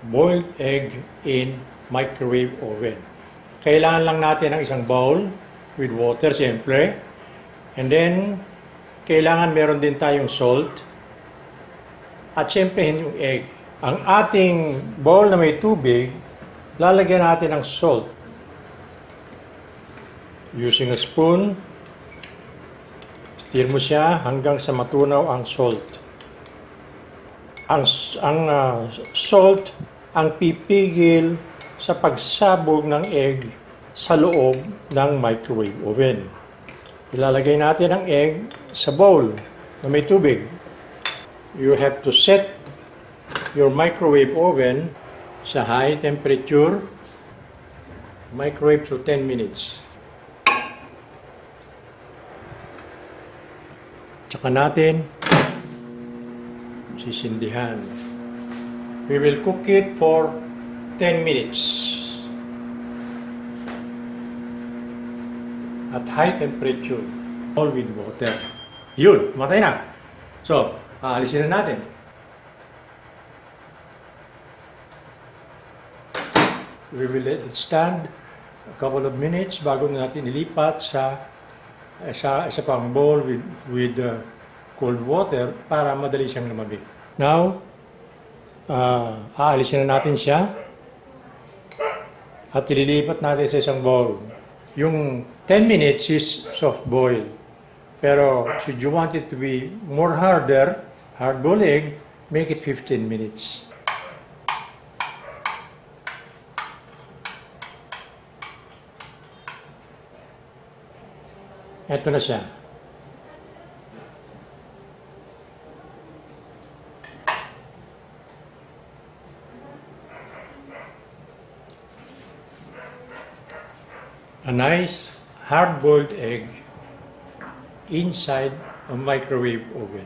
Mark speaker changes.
Speaker 1: boiled egg in microwave oven. Kailangan lang natin ng isang bowl with water, siyempre. And then, kailangan meron din tayong salt. At siyempre, yung egg. Ang ating bowl na may tubig, lalagyan natin ng salt. Using a spoon, stir mo siya hanggang sa matunaw ang salt. Ang salt ang pipigil sa pagsabog ng egg sa loob ng microwave oven. Ilalagay natin ang egg sa bowl na may tubig. You have to set your microwave oven sa high temperature, microwave for 10 minutes. Tsaka natin sisindihan. We will cook it for 10 minutes at high temperature, all with water. Yun, matay na. So, aalisin na natin. We will let it stand a couple of minutes bago natin ilipat sa pang bowl with cold water para madali siyang lumabig. Now, aalisin na natin siya at ililipat natin sa isang bowl. Yung 10 minutes is soft boil. Pero should you want it to be more hard-boiled egg, make it 15 minutes. Ito na siya. A nice hard-boiled egg inside a microwave oven.